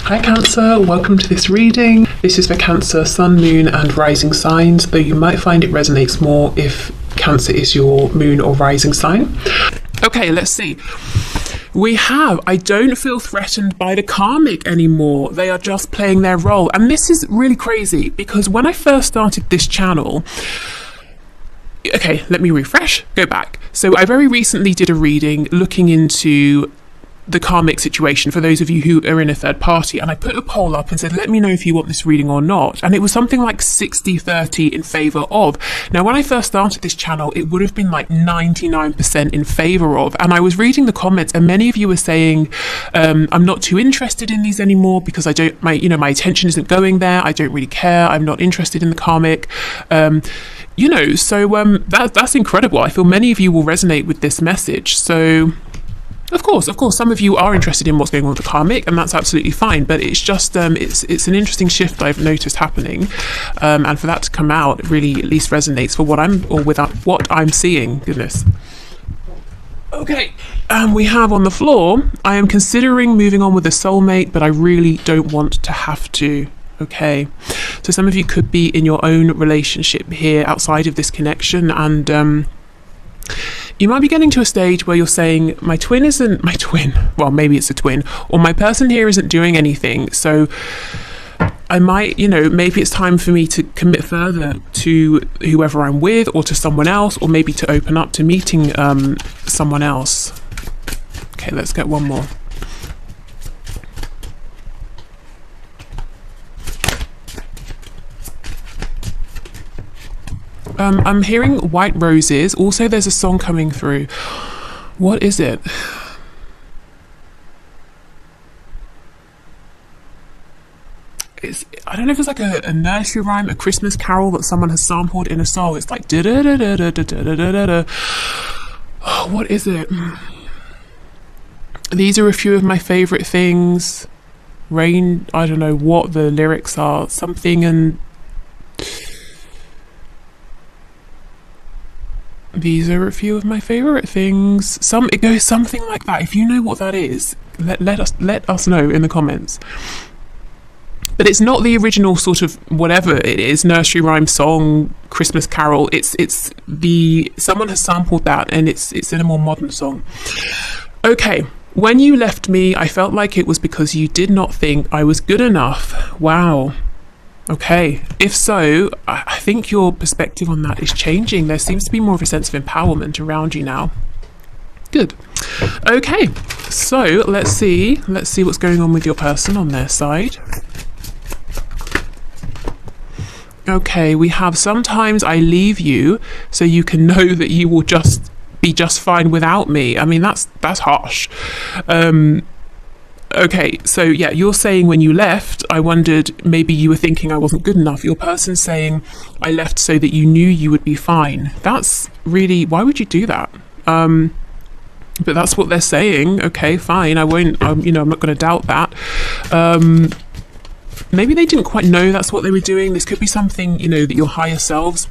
Hi Cancer, welcome to this reading. This is for Cancer, Sun, Moon and Rising signs, though you might find it resonates more if Cancer is your Moon or Rising sign. Okay, let's see. We have, I don't feel threatened by the karmic anymore. They are just playing their role. And this is really crazy because when I first started this channel, okay, let me refresh, go back. So I very recently did a reading looking into the karmic situation for those of you who are in a third party, and I put a poll up and said, let me know if you want this reading or not, and it was something like 60-30 in favor of. Now when I first started this channel, it would have been like 99% in favor of, and I was reading the comments and many of you were saying, I'm not too interested in these anymore because my attention isn't going there, I don't really care, I'm not interested in the karmic. That's incredible. I feel many of you will resonate with this message. So Of course, some of you are interested in what's going on with the karmic, and that's absolutely fine. But it's just, it's an interesting shift I've noticed happening, and for that to come out, it really at least resonates for what I'm seeing. Goodness. Okay, we have on the floor, I am considering moving on with a soulmate, but I really don't want to have to. Okay, so some of you could be in your own relationship here outside of this connection, and you might be getting to a stage where you're saying, my twin isn't my twin, well, maybe it's a twin, or my person here isn't doing anything, so I might, maybe it's time for me to commit further to whoever I'm with, or to someone else, or maybe to open up to meeting someone else. Okay, let's get one more. I'm hearing white roses. Also, there's a song coming through. What is it? I don't know if it's like a nursery rhyme, a Christmas carol that someone has sampled in a song. It's like da da da da da da da da da. Oh, what is it? These are a few of my favorite things. Rain, I don't know what the lyrics are. Something and these are a few of my favorite things. It goes something like that. If you know what that is, let us know in the comments. But it's not the original sort of whatever it is, nursery rhyme song, Christmas carol. Someone has sampled that, and it's in a more modern song. Okay, when you left me, I felt like it was because you did not think I was good enough. Wow. Okay, if so, I think your perspective on that is changing. There seems to be more of a sense of empowerment around you now. Good. Okay, so let's see what's going on with your person on their side. Okay, we have sometimes I leave you so you can know that you will just be just fine without me. I mean, that's harsh. Okay, so yeah, you're saying when you left, I wondered maybe you were thinking I wasn't good enough. Your person's saying I left so that you knew you would be fine. That's really, why would you do that? But that's what they're saying. Okay, fine. I won't, I'm not going to doubt that. Maybe they didn't quite know that's what they were doing. This could be something, that your higher selves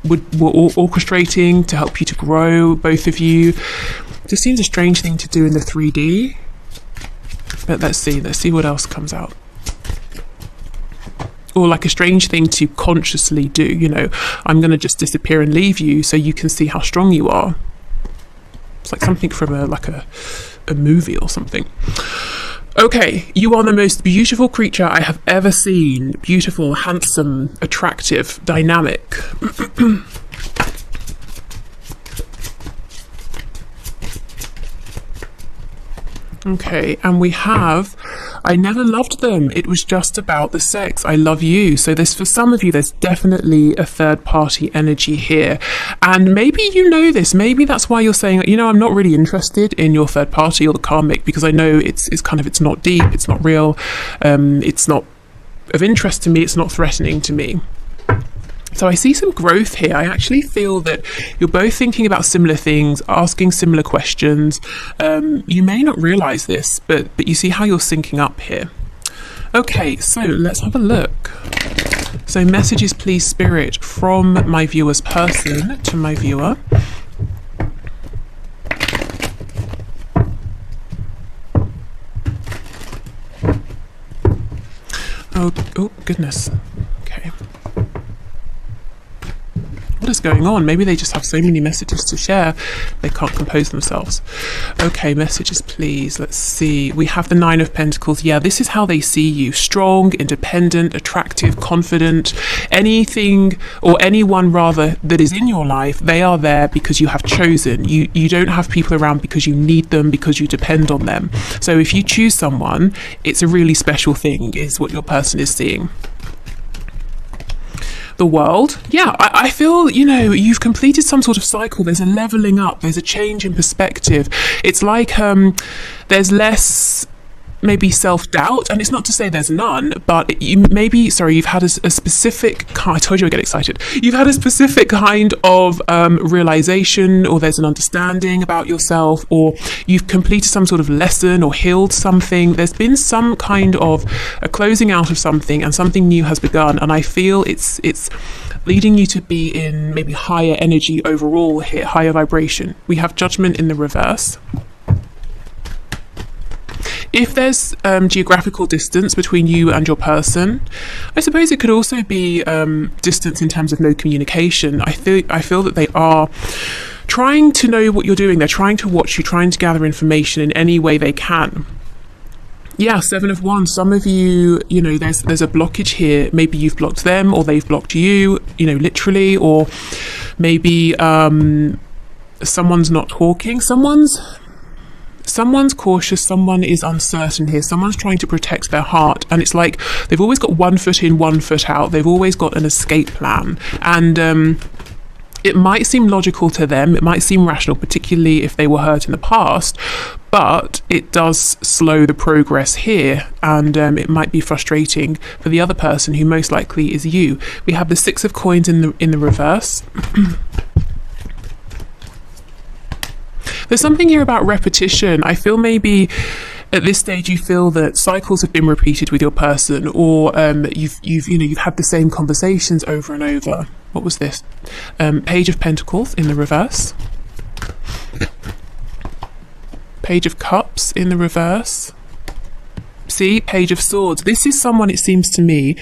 were orchestrating to help you to grow, both of you. This seems a strange thing to do in the 3D. But let's see what else comes out. Or like a strange thing to consciously do, I'm going to just disappear and leave you so you can see how strong you are. It's like something from a movie or something. Okay, you are the most beautiful creature I have ever seen. Beautiful, handsome, attractive, dynamic. Okay, and we have, I never loved them. It was just about the sex. I love you. So for some of you, there's definitely a third party energy here. And maybe you know this. Maybe that's why you're saying, I'm not really interested in your third party or the karmic, because I know it's not deep, it's not real, it's not of interest to me, it's not threatening to me. So I see some growth here. I actually feel that you're both thinking about similar things, asking similar questions. You may not realize this, but you see how you're syncing up here. Okay, so let's have a look. So messages, please, Spirit, from my viewer's person to my viewer. Oh, goodness. Okay. What is going on? Maybe they just have so many messages to share, they can't compose themselves. Okay, messages, please. Let's see. We have the Nine of Pentacles. Yeah, this is how they see you. Strong, independent, attractive, confident. Anything, or anyone rather, that is in your life, they are there because you have chosen. You don't have people around because you need them, because you depend on them. So if you choose someone, it's a really special thing, is what your person is seeing. The World. Yeah, I feel, you've completed some sort of cycle. There's a leveling up. There's a change in perspective. It's like there's less maybe self-doubt, and it's not to say there's none, but you've had a specific I told you I get excited. You've had a specific kind of realization, or there's an understanding about yourself, or you've completed some sort of lesson or healed something. There's been some kind of a closing out of something, and something new has begun, and I feel it's leading you to be in maybe higher energy overall here, higher vibration. We have Judgment in the reverse. If there's geographical distance between you and your person, I suppose it could also be distance in terms of no communication. I feel that they are trying to know what you're doing. They're trying to watch you, trying to gather information in any way they can. Yeah, Seven of Wands. Some of you, there's a blockage here. Maybe you've blocked them, or they've blocked you, literally, or maybe someone's not talking. Someone's cautious, someone is uncertain here, someone's trying to protect their heart, and it's like they've always got one foot in, one foot out. They've always got an escape plan, and it might seem logical to them, it might seem rational, particularly if they were hurt in the past, but it does slow the progress here, and it might be frustrating for the other person, who most likely is you. We have the Six of Coins in the reverse. There's something here about repetition. I feel maybe at this stage you feel that cycles have been repeated with your person, or you've had the same conversations over and over. What was this? Page of Pentacles in the reverse. Page of Cups in the reverse. See, Page of Swords. This is someone, it seems to me,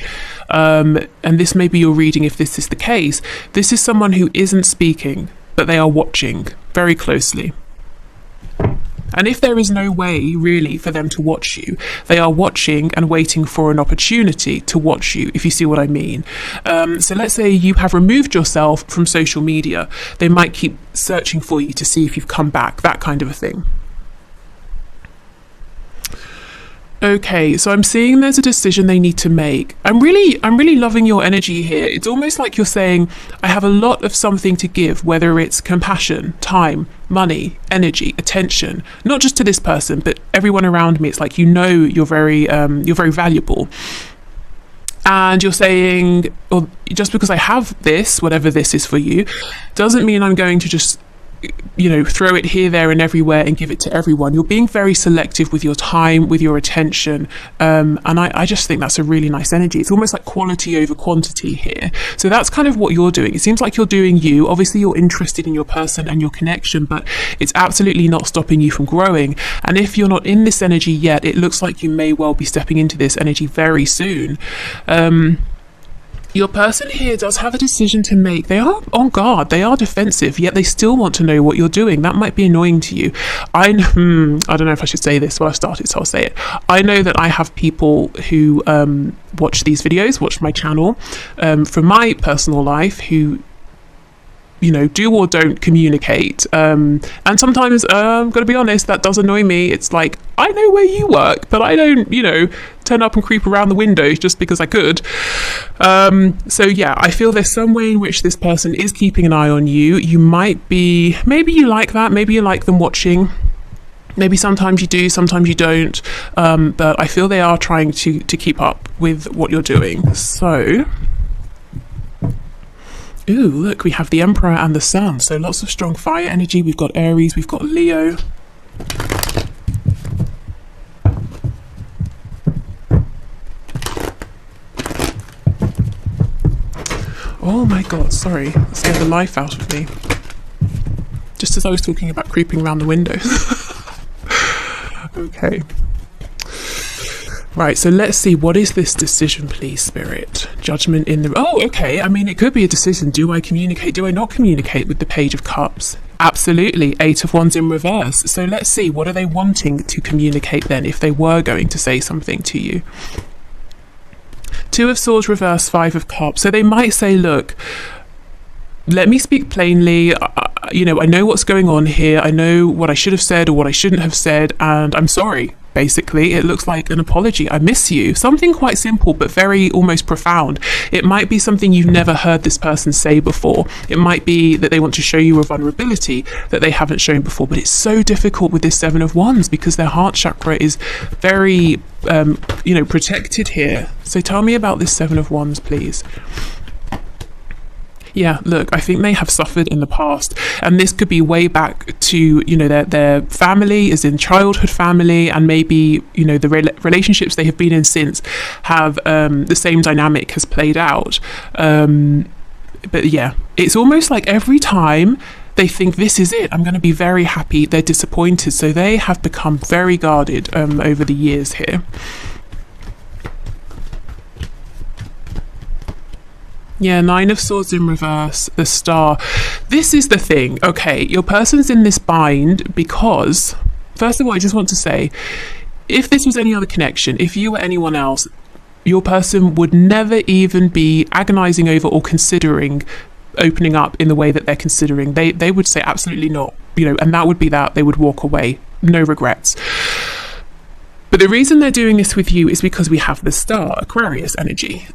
and this may be your reading if this is the case. This is someone who isn't speaking, but they are watching very closely. And if there is no way really for them to watch you, they are watching and waiting for an opportunity to watch you, if you see what I mean. So let's say you have removed yourself from social media. They might keep searching for you to see if you've come back, that kind of a thing. Okay, so I'm seeing there's a decision they need to make. I'm really loving your energy here. It's almost like you're saying, I have a lot of something to give, whether it's compassion, time, money, energy, attention, not just to this person, but everyone around me. It's like, you're very valuable. And you're saying, well, just because I have this, whatever this is for you, doesn't mean I'm going to just throw it here, there and everywhere and give it to everyone. You're being very selective with your time, with your attention, and I just think that's a really nice energy. It's almost like quality over quantity here. So that's kind of what you're doing. It seems like you're doing you. Obviously you're interested in your person and your connection, but it's absolutely not stopping you from growing. And if you're not in this energy yet, it looks like you may well be stepping into this energy very soon. Your person here does have a decision to make. They are on guard, they are defensive, yet they still want to know what you're doing. That might be annoying to you. I don't know if I should say this, but I've started, so I'll say it. I know that I have people who watch these videos, watch my channel, from my personal life, who do or don't communicate. And sometimes, I'm going to be honest, that does annoy me. It's like, I know where you work, but I don't, turn up and creep around the windows just because I could. So yeah, I feel there's some way in which this person is keeping an eye on you. You might be, maybe you like that, maybe you like them watching. Maybe sometimes you do, sometimes you don't. But I feel they are trying to keep up with what you're doing. So... Ooh, look, we have the Emperor and the Sun. So lots of strong fire energy. We've got Aries, we've got Leo. Oh my God, sorry. That scared the life out of me. Just as I was talking about creeping around the windows. Okay. Right, so let's see, what is this decision, please, Spirit? Judgment in the... Oh, okay, I mean, it could be a decision. Do I communicate? Do I not communicate with the Page of Cups? Absolutely, Eight of Wands in reverse. So let's see, what are they wanting to communicate then, if they were going to say something to you? Two of Swords reverse, Five of Cups. So they might say, look, let me speak plainly. I know what's going on here. I know what I should have said or what I shouldn't have said, and I'm sorry. Basically, it looks like an apology. I miss you. Something quite simple, but very almost profound. It might be something you've never heard this person say before. It might be that they want to show you a vulnerability that they haven't shown before, but it's so difficult with this Seven of Wands because their heart chakra is very, protected here. So tell me about this Seven of Wands, please. Yeah, look, I think they have suffered in the past, and this could be way back to, their family, as in childhood family, and maybe, the relationships they have been in since have the same dynamic has played out. But yeah, it's almost like every time they think this is it, I'm going to be very happy, they're disappointed. So they have become very guarded over the years here. Yeah, Nine of Swords in reverse, the Star. This is the thing. Okay, your person's in this bind because, first of all, I just want to say, if this was any other connection, if you were anyone else, your person would never even be agonizing over or considering opening up in the way that they're considering. They would say absolutely not, and that would be that. They would walk away, no regrets. But the reason they're doing this with you is because we have the Star, Aquarius energy.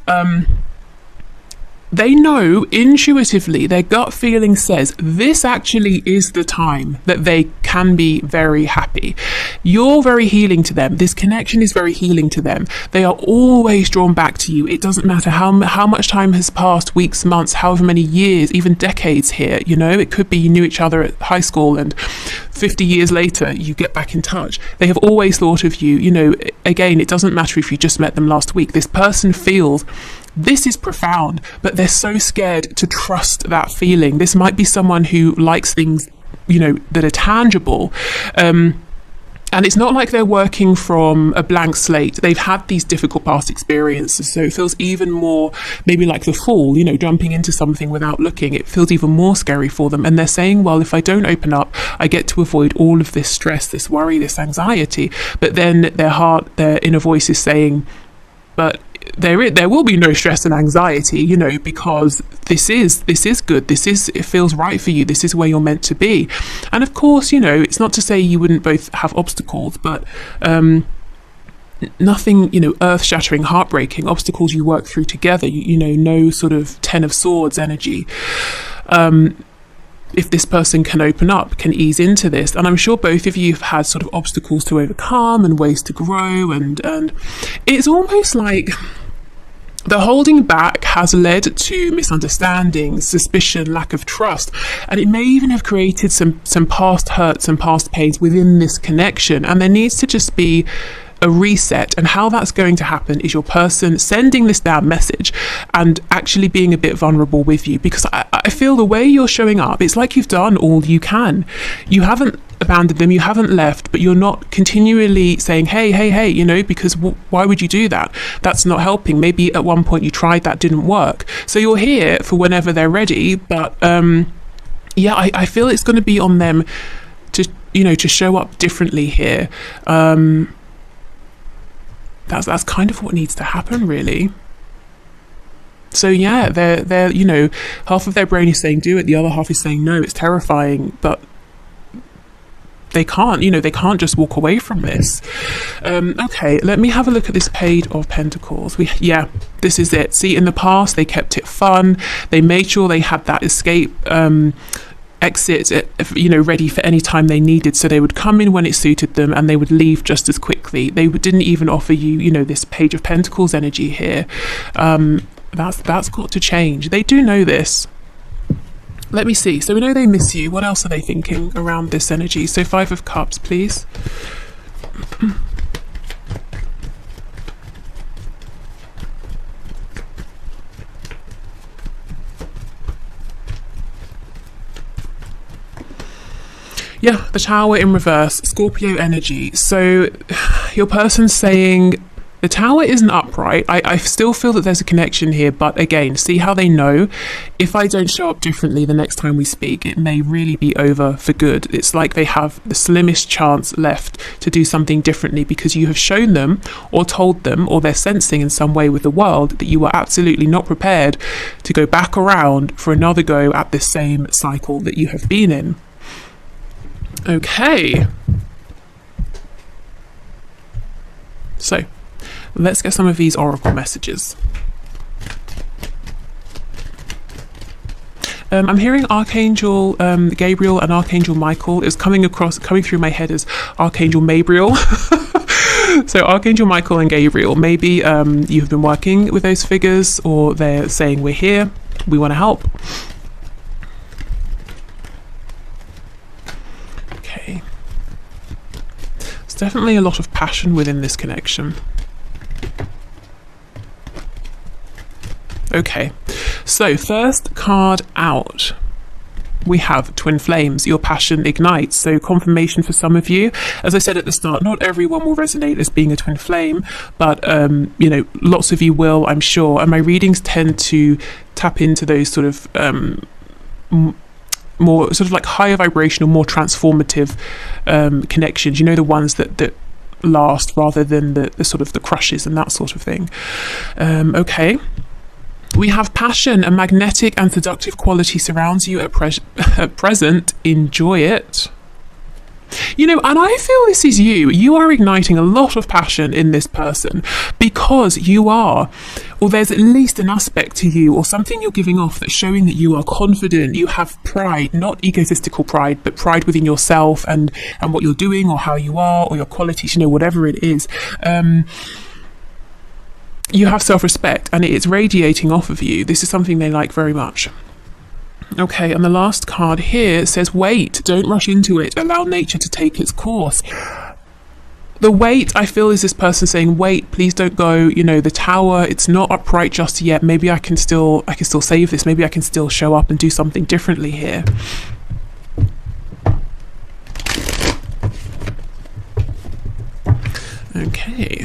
They know intuitively, their gut feeling says this actually is the time that they can be very happy. You're very healing to them. This connection is very healing to them. They are always drawn back to you. It doesn't matter how much time has passed, weeks, months, however many years, even decades here. It could be you knew each other at high school and 50 years later you get back in touch. They have always thought of you. Again, it doesn't matter if you just met them last week. This person feels this is profound, but they're so scared to trust that feeling. This might be someone who likes things, that are tangible. And it's not like they're working from a blank slate. They've had these difficult past experiences. So it feels even more maybe like the Fool, jumping into something without looking. It feels even more scary for them. And they're saying, well, if I don't open up, I get to avoid all of this stress, this worry, this anxiety. But then their inner voice is saying, but there will be no stress and anxiety, because this is good. It feels right for you. This is where you're meant to be. And of course, it's not to say you wouldn't both have obstacles, but nothing, earth-shattering, heartbreaking obstacles you work through together. No sort of Ten of Swords energy. If this person can open up, can ease into this. And I'm sure both of you have had sort of obstacles to overcome and ways to grow. And it's almost like the holding back has led to misunderstandings, suspicion, lack of trust. And it may even have created some past hurts and past pains within this connection. And there needs to just be a reset, and how that's going to happen is your person sending this down message and actually being a bit vulnerable with you, because I feel the way you're showing up, it's like you've done all you can. You haven't abandoned them, you haven't left, but you're not continually saying hey, because why would you do that? That's not helping. Maybe at one point you tried, that didn't work, so you're here for whenever they're ready. But I feel it's going to be on them to show up differently here. That's kind of what needs to happen, really. So yeah, they're half of their brain is saying do it, the other half is saying no, it's terrifying, but they can't just walk away from this. Okay, let me have a look at this Page of Pentacles. This is it. See, in the past they kept it fun. They made sure they had that escape exit, ready for any time they needed. So they would come in when it suited them and they would leave just as quickly. They didn't even offer you, this Page of Pentacles energy here. That's got to change. They do know this. Let me see. So we know they miss you. What else are they thinking around this energy? So Five of Cups, please. Yeah, the Tower in reverse, Scorpio energy. So your person's saying The Tower isn't upright. I still feel that there's a connection here, but again, see how they know if I don't show up differently the next time we speak, it may really be over for good. It's like they have the slimmest chance left to do something differently because you have shown them or told them, or they're sensing in some way with the world, that you are absolutely not prepared to go back around for another go at this same cycle that you have been in. Okay. So, let's get some of these oracle messages. I'm hearing Archangel Gabriel and Archangel Michael. It's coming through my head as Archangel Mabriel. So Archangel Michael and Gabriel, maybe you have been working with those figures, or they're saying, we're here, we want to help. Okay. There's definitely a lot of passion within this connection. Okay, so first card out, we have Twin Flames. Your passion ignites. So confirmation for some of you. As I said at the start, not everyone will resonate as being a twin flame, but you know, lots of you will, I'm sure. And my readings tend to tap into those sort of more sort of like higher vibrational, more transformative connections. You know, the ones that last rather than the sort of the crushes and that sort of thing. Okay. We have passion. A magnetic and seductive quality surrounds you at present. Enjoy it. You know, and I feel this is you. You are igniting a lot of passion in this person because you are, or there's at least an aspect to you or something you're giving off that's showing that you are confident. You have pride, not egotistical pride, but pride within yourself and what you're doing or how you are or your qualities, you know, whatever it is. You have self-respect and it's radiating off of you. This is something they like very much. Okay, and the last card here says, wait, don't rush into it. Allow nature to take its course. The wait, I feel, is this person saying, wait, please don't go. You know, the Tower, it's not upright just yet. Maybe I can still save this. Maybe I can still show up and do something differently here. Okay.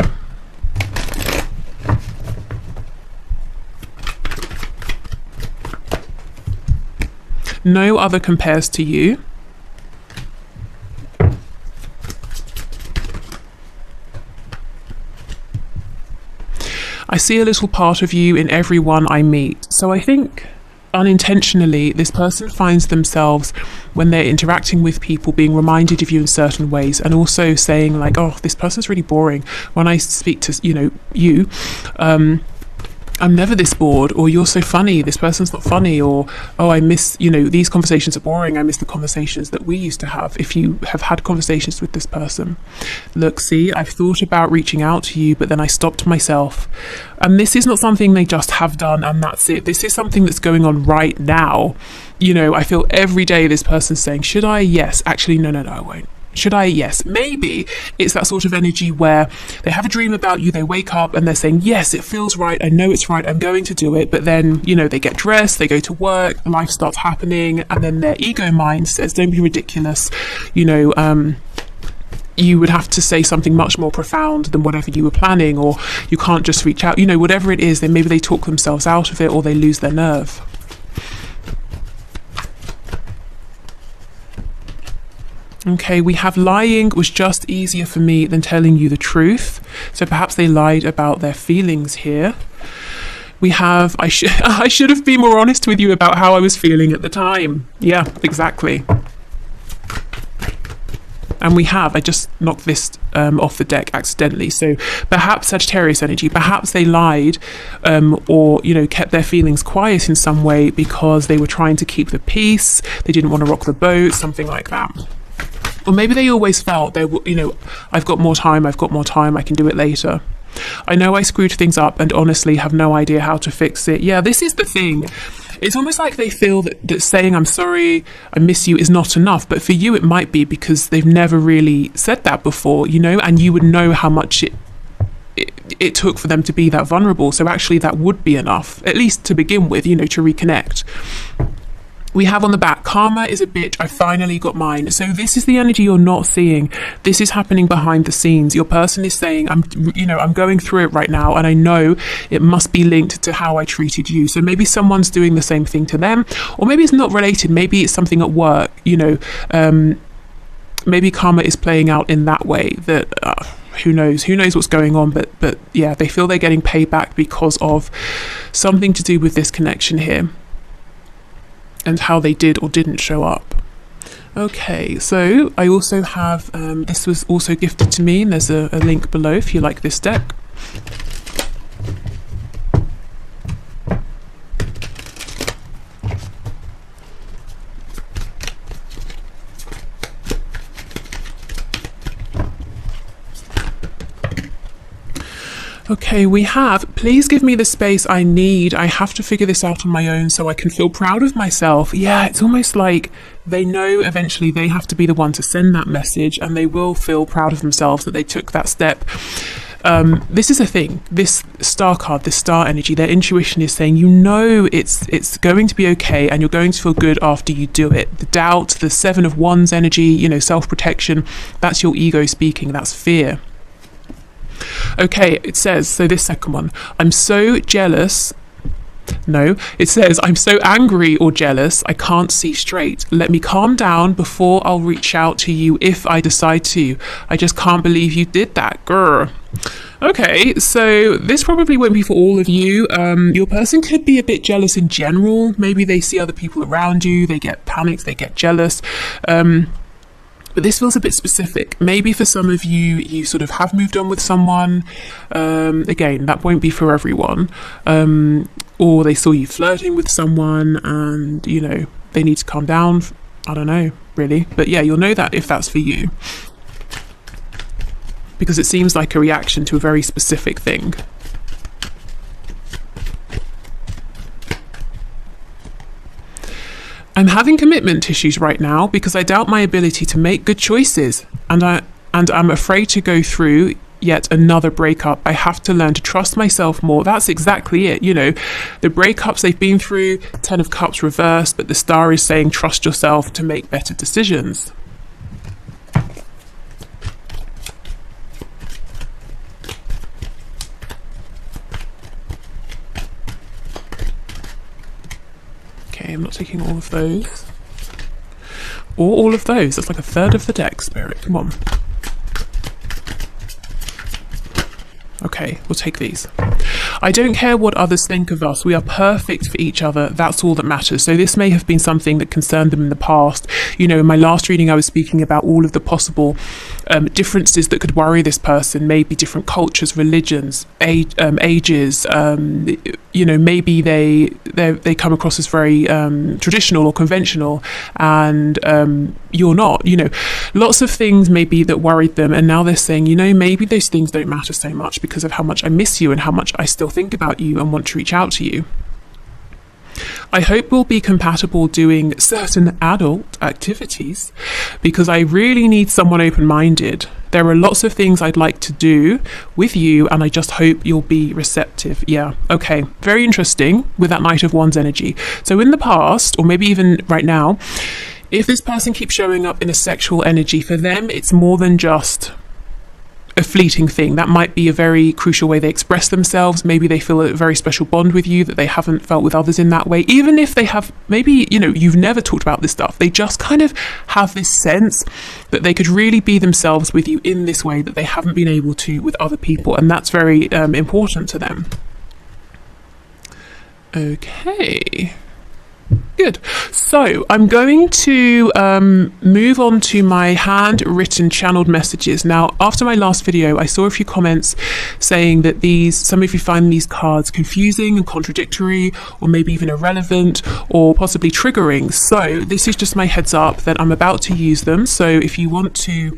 No other compares to you. I see a little part of you in everyone I meet. So I think unintentionally this person finds themselves, when they're interacting with people, being reminded of you in certain ways, and also saying like, oh, this person's really boring. When I speak to, you know, you, I'm never this bored, or you're so funny, this person's not funny, or oh, I miss, you know, these conversations are boring, I miss the conversations that we used to have. If you have had conversations with this person, look, see, I've thought about reaching out to you, but then I stopped myself. And this is not something they just have done and that's it. This is something that's going on right now. You know, I feel every day this person's saying, should I? Yes. Actually, no, I won't. Should I? Yes. Maybe it's that sort of energy where they have a dream about you, they wake up and they're saying, yes, it feels right, I know it's right, I'm going to do it. But then, you know, they get dressed, they go to work, life starts happening, and then their ego mind says, don't be ridiculous. You know, you would have to say something much more profound than whatever you were planning, or you can't just reach out, you know, whatever it is, then maybe they talk themselves out of it, or they lose their nerve. Okay, we have lying was just easier for me than telling you the truth. So perhaps they lied about their feelings here. We have, I should have been more honest with you about how I was feeling at the time. Yeah, exactly. And we have, I just knocked this off the deck accidentally. So perhaps Sagittarius energy, perhaps they lied or, you know, kept their feelings quiet in some way because they were trying to keep the peace. They didn't want to rock the boat, something like that. Or maybe they always felt they were, you know, I've got more time, I can do it later. I know I screwed things up and honestly have no idea how to fix it. Yeah, this is the thing. It's almost like they feel that saying I'm sorry, I miss you is not enough. But for you, it might be because they've never really said that before, you know, and you would know how much it took for them to be that vulnerable. So actually that would be enough, at least to begin with, you know, to reconnect. We have on the back, karma is a bitch, I finally got mine. So this is the energy you're not seeing. This is happening behind the scenes. Your person is saying, I'm going through it right now, and I know it must be linked to how I treated you. So maybe someone's doing the same thing to them, or maybe it's not related. Maybe it's something at work, maybe karma is playing out in that way, that who knows what's going on, but yeah, they feel they're getting paid back because of something to do with this connection here and how they did or didn't show up. Okay, so I also have, this was also gifted to me, and there's a link below if you like this deck. Okay, we have, please give me the space I need. I have to figure this out on my own so I can feel proud of myself. Yeah, it's almost like they know eventually they have to be the one to send that message, and they will feel proud of themselves that they took that step. This is a thing, this star card, this star energy, their intuition is saying, it's going to be okay, and you're going to feel good after you do it. The doubt, the 7 of Wands energy, self-protection, that's your ego speaking, that's fear. Okay, it says, so this second one, I'm so jealous. No, it says, I'm so angry or jealous, I can't see straight. Let me calm down before I'll reach out to you if I decide to. I just can't believe you did that, grr. Okay, so this probably won't be for all of you. Your person could be a bit jealous in general. Maybe they see other people around you, they get panicked, they get jealous. But this feels a bit specific. Maybe for some of you, you sort of have moved on with someone. Again, that won't be for everyone. Or they saw you flirting with someone and, they need to calm down. I don't know, really. But yeah, you'll know that if that's for you. Because it seems like a reaction to a very specific thing. I'm having commitment issues right now because I doubt my ability to make good choices, and I'm afraid to go through yet another breakup. I have to learn to trust myself more. That's exactly it. The breakups they've been through, 10 of Cups reversed, but the star is saying trust yourself to make better decisions. I'm not taking all of those. Or all of those. That's like a third of the deck, Spirit. Come on. Okay, we'll take these. I don't care what others think of us. We are perfect for each other. That's all that matters. So this may have been something that concerned them in the past. In my last reading, I was speaking about all of the possible differences that could worry this person. Maybe different cultures, religions, ages. Maybe they come across as very traditional or conventional, and you're not. Lots of things maybe that worried them, and now they're saying, maybe those things don't matter so much because of how much I miss you and how much I still think about you and want to reach out to you. I hope we'll be compatible doing certain adult activities because I really need someone open-minded. There are lots of things I'd like to do with you, and I just hope you'll be receptive. Yeah, okay, very interesting with that Knight of Wands energy. So in the past, or maybe even right now, if this person keeps showing up in a sexual energy, for them it's more than just a fleeting thing. That might be a very crucial way they express themselves. Maybe they feel a very special bond with you that they haven't felt with others in that way. Even if they have, maybe, you've never talked about this stuff. They just kind of have this sense that they could really be themselves with you in this way that they haven't been able to with other people. And that's very important to them. Okay. Good. So I'm going to move on to my handwritten channeled messages. Now, after my last video, I saw a few comments saying that some of you find these cards confusing and contradictory, or maybe even irrelevant, or possibly triggering. So this is just my heads up that I'm about to use them. So if you want to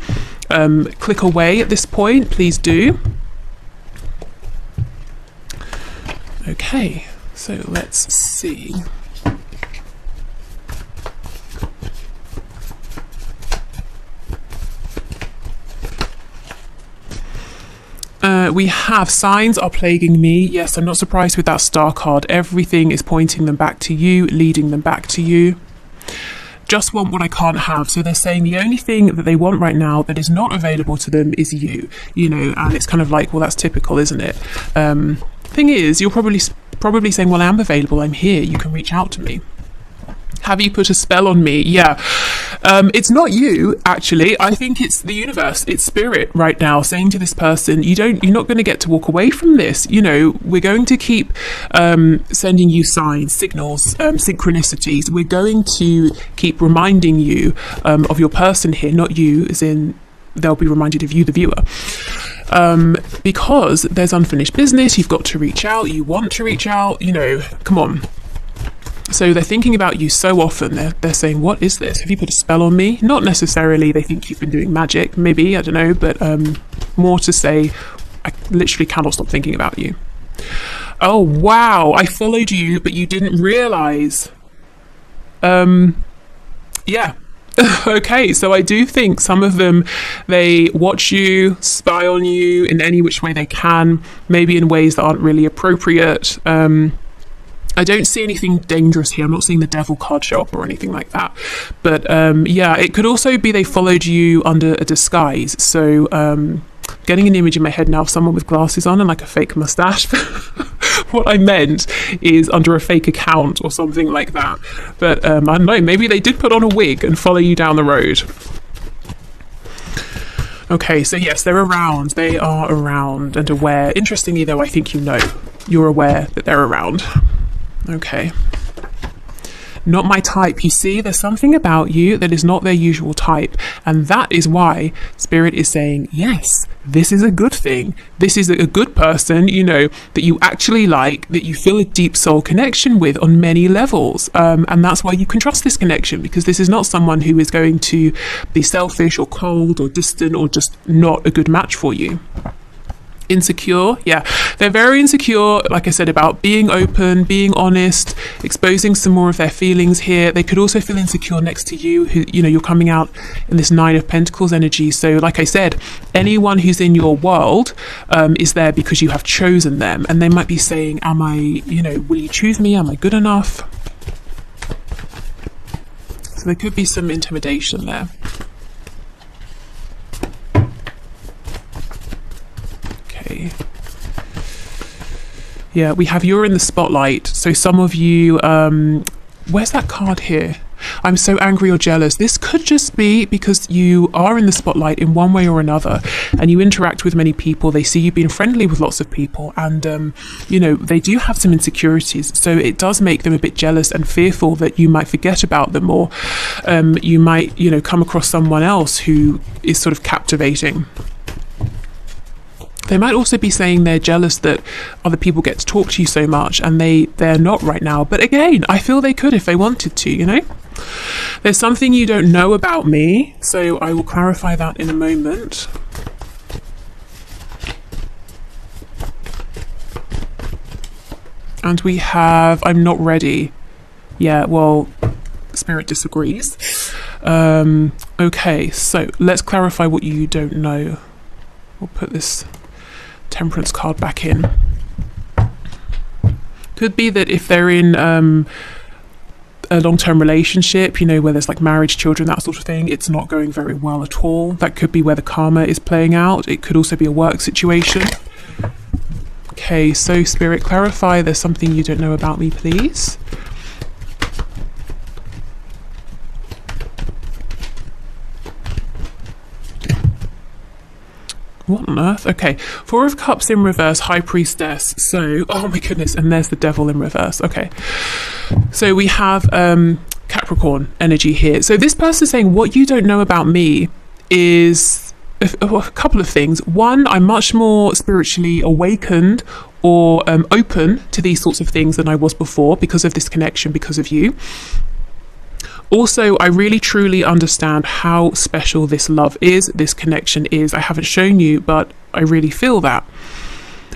click away at this point, please do. Okay, so let's see. We have signs are plaguing me. Yes, I'm not surprised with that star card. Everything is pointing them back to you, leading them back to you. Just want what I can't have. So they're saying the only thing that they want right now that is not available to them is you, and it's kind of like, well, that's typical, isn't it? Thing is, you're probably saying, well, I am available, I'm here, you can reach out to me. Have you put a spell on me? Yeah. It's not you, actually. I think it's the universe, it's spirit right now saying to this person, you're not going to get to walk away from this. We're going to keep sending you signs, signals, synchronicities. We're going to keep reminding you of your person here, not you, as in they'll be reminded of you, the viewer. Because there's unfinished business, you've got to reach out, you want to reach out, come on. So they're thinking about you so often, they're saying, what is this? Have you put a spell on me? Not necessarily they think you've been doing magic, maybe, I don't know, but more to say, I literally cannot stop thinking about you. Oh, wow, I followed you, but you didn't realise. Yeah. Okay, so I do think some of them, they watch you, spy on you in any which way they can, maybe in ways that aren't really appropriate. I don't see anything dangerous here. I'm not seeing the devil card show up or anything like that. But yeah, it could also be they followed you under a disguise. So getting an image in my head now of someone with glasses on and like a fake mustache. What I meant is under a fake account or something like that. But I don't know, maybe they did put on a wig and follow you down the road. Okay, so yes, they're around. They are around and aware. Interestingly, though, I think you're aware that they're around. Okay. Not my type. You see, there's something about you that is not their usual type. And that is why Spirit is saying, yes, this is a good thing. This is a good person, that you actually like, that you feel a deep soul connection with on many levels. And that's why you can trust this connection, because this is not someone who is going to be selfish or cold or distant or just not a good match for you. Insecure, yeah, they're very insecure, like I said, about being open, being honest, exposing some more of their feelings here. They could also feel insecure next to you, who, you're coming out in this 9 of Pentacles energy. So like I said, anyone who's in your world is there because you have chosen them, and they might be saying, am I, will you choose me? Am I good enough? So there could be some intimidation there. Yeah, we have you're in the spotlight. So some of you, where's that card here? I'm so angry or jealous. This could just be because you are in the spotlight in one way or another, and you interact with many people. They see you being friendly with lots of people, and they do have some insecurities. So it does make them a bit jealous and fearful that you might forget about them, or you might come across someone else who is sort of captivating. They might also be saying they're jealous that other people get to talk to you so much, and they're not right now. But again, I feel they could if they wanted to, There's something you don't know about me, so I will clarify that in a moment. And we have, I'm not ready. Yeah, well, Spirit disagrees. Okay, so let's clarify what you don't know. We'll put this Temperance card back in. Could be that if they're in a long-term relationship, where there's like marriage, children, that sort of thing, it's not going very well at all. That could be where the karma is playing out. It could also be a work situation. Okay, so Spirit, clarify there's something you don't know about me, please. What on earth? Okay, 4 of Cups in reverse, High Priestess. So, oh my goodness, and there's the Devil in reverse. Okay, so we have Capricorn energy here. So this person is saying, what you don't know about me is a couple of things. One, I'm much more spiritually awakened or open to these sorts of things than I was before because of this connection, because of you. Also, I really truly understand how special this love is, this connection is. I haven't shown you, but I really feel that.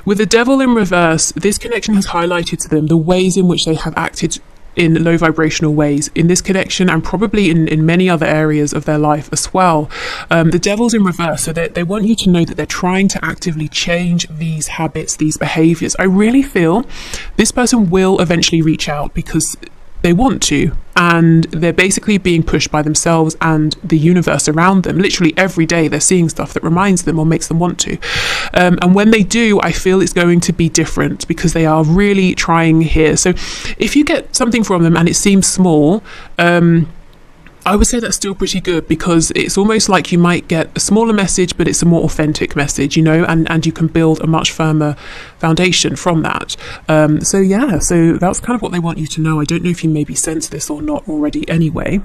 With the Devil in reverse, this connection has highlighted to them the ways in which they have acted in low vibrational ways in this connection, and probably in many other areas of their life as well. The Devil's in reverse, so they want you to know that they're trying to actively change these habits, these behaviors. I really feel this person will eventually reach out, because they want to, and they're basically being pushed by themselves and the universe around them. Literally every day they're seeing stuff that reminds them or makes them want to, and when they do, I feel it's going to be different because they are really trying here. So if you get something from them and it seems small, I would say that's still pretty good, because it's almost like you might get a smaller message, but it's a more authentic message, you know, and you can build a much firmer foundation from that. So that's kind of what they want you to know. I don't know if you maybe sense this or not already anyway.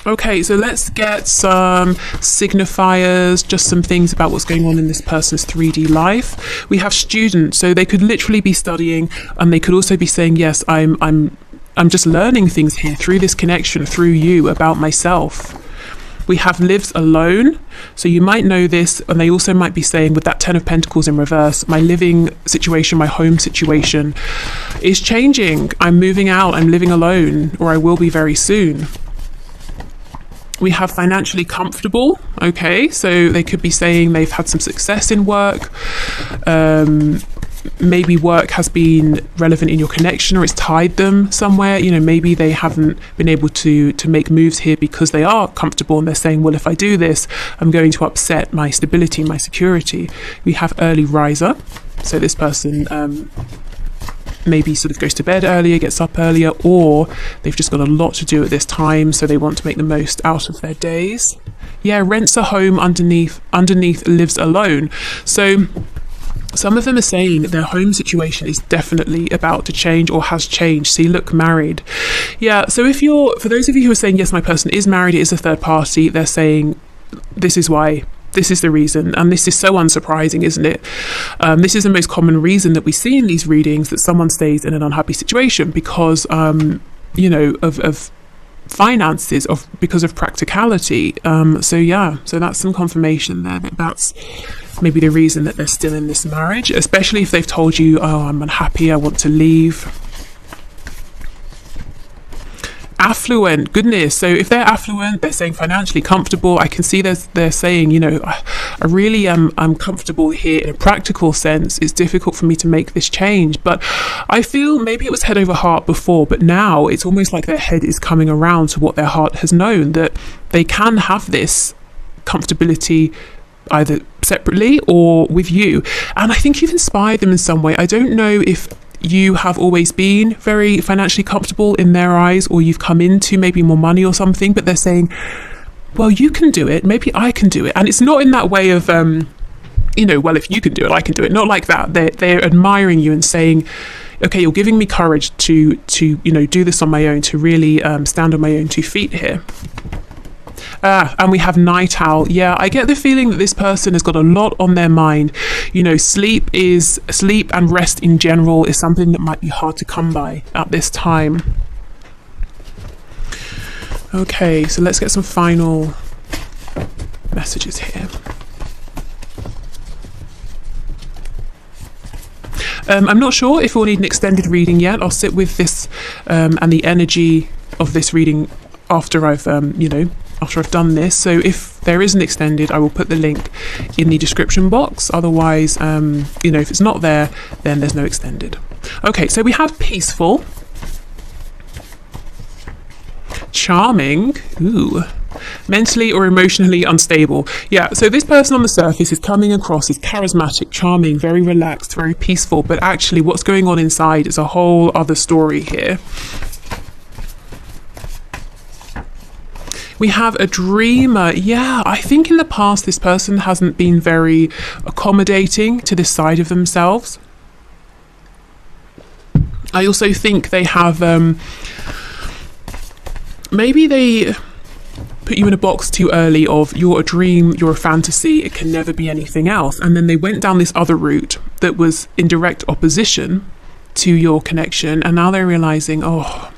Okay, so let's get some signifiers, just some things about what's going on in this person's 3D life. We have students, so they could literally be studying, and they could also be saying, yes, I'm just learning things here through this connection, through you, about myself. We have lives alone, so you might know this, and they also might be saying, with that 10 of Pentacles in reverse, my living situation, my home situation is changing. I'm moving out, I'm living alone, or I will be very soon. We have financially comfortable. Okay, so they could be saying they've had some success in work. Maybe work has been relevant in your connection, or it's tied them somewhere. You know, maybe they haven't been able to make moves here because they are comfortable, and they're saying, well, if I do this, I'm going to upset my stability, my security. We have early riser, so this person maybe sort of goes to bed earlier, gets up earlier, or they've just got a lot to do at this time, so they want to make the most out of their days. Yeah, rents a home underneath lives alone. So some of them are saying that their home situation is definitely about to change or has changed. See, look, married. Yeah, so for those of you who are saying, yes, my person is married, it is a third party, they're saying, this is why, this is the reason. And this is so unsurprising, isn't it? This is the most common reason that we see in these readings, that someone stays in an unhappy situation because, of finances, because of practicality. So that's some confirmation there that that's maybe the reason that they're still in this marriage, especially if they've told you, oh, I'm unhappy, I want to leave. Affluent, goodness. So if they're affluent, they're saying financially comfortable. I can see they're saying, you know, I really I'm comfortable here in a practical sense. It's difficult for me to make this change, but I feel maybe it was head over heart before, but now it's almost like their head is coming around to what their heart has known, that they can have this comfortability either separately or with you. And I think you've inspired them in some way. I don't know if you have always been very financially comfortable in their eyes, or you've come into maybe more money or something, but they're saying, well, you can do it, maybe I can do it. And it's not in that way of well, if you can do it, I can do it. Not like that. They're admiring you and saying, okay, you're giving me courage to do this on my own, to really stand on my own 2 feet here. And we have night owl. Yeah, I get the feeling that this person has got a lot on their mind. You know, sleep and rest in general is something that might be hard to come by at this time. Okay, so let's get some final messages here. I'm not sure if we'll need an extended reading yet. I'll sit with this and the energy of this reading after I've done this. So if there is an extended, I will put the link in the description box. Otherwise, if it's not there, then there's no extended. Okay, so we have peaceful, charming, mentally or emotionally unstable. Yeah, so this person on the surface is coming across as charismatic, charming, very relaxed, very peaceful, but actually what's going on inside is a whole other story here. We have a dreamer. Yeah, I think in the past this person hasn't been very accommodating to this side of themselves. I also think they have maybe they put you in a box too early of, you're a dream, you're a fantasy, it can never be anything else. And then they went down this other route that was in direct opposition to your connection, and now they're realizing, oh,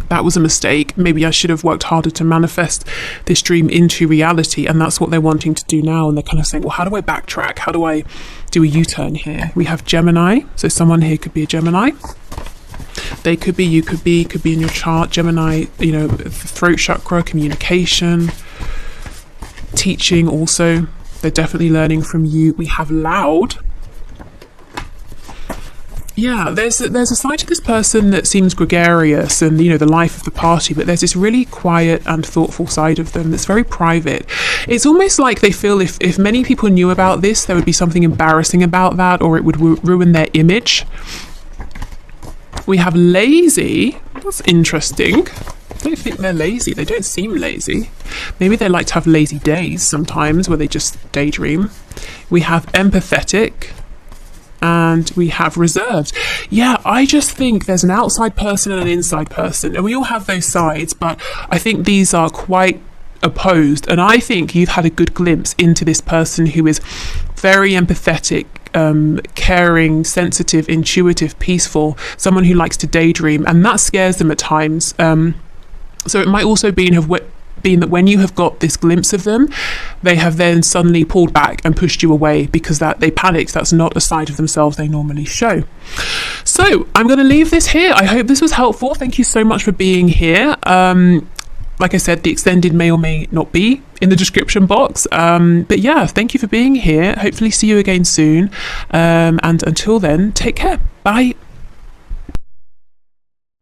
that was a mistake. Maybe I should have worked harder to manifest this dream into reality. And that's what they're wanting to do now. And they're kind of saying, well, how do I backtrack? How do I do a U-turn here? We have Gemini. So someone here could be a Gemini. They could be, you could be in your chart. Gemini, throat chakra, communication, teaching also. They're definitely learning from you. We have loud. Yeah, there's a side to this person that seems gregarious and, the life of the party, but there's this really quiet and thoughtful side of them that's very private. It's almost like they feel if many people knew about this, there would be something embarrassing about that, or it would ruin their image. We have lazy. That's interesting. I don't think they're lazy. They don't seem lazy. Maybe they like to have lazy days sometimes where they just daydream. We have empathetic. And we have reserved. Yeah, I just think there's an outside person and an inside person, and we all have those sides, but I think these are quite opposed. And I think you've had a good glimpse into this person who is very empathetic, caring, sensitive, intuitive, peaceful, someone who likes to daydream, and that scares them at times. So it might also been that when you have got this glimpse of them, they have then suddenly pulled back and pushed you away because that they panicked. That's not a side of themselves they normally show. So I'm going to leave this here. I hope this was helpful. Thank you so much for being here. Like I said, the extended may or may not be in the description box. But yeah, thank you for being here. Hopefully see you again soon. And until then, take care. Bye.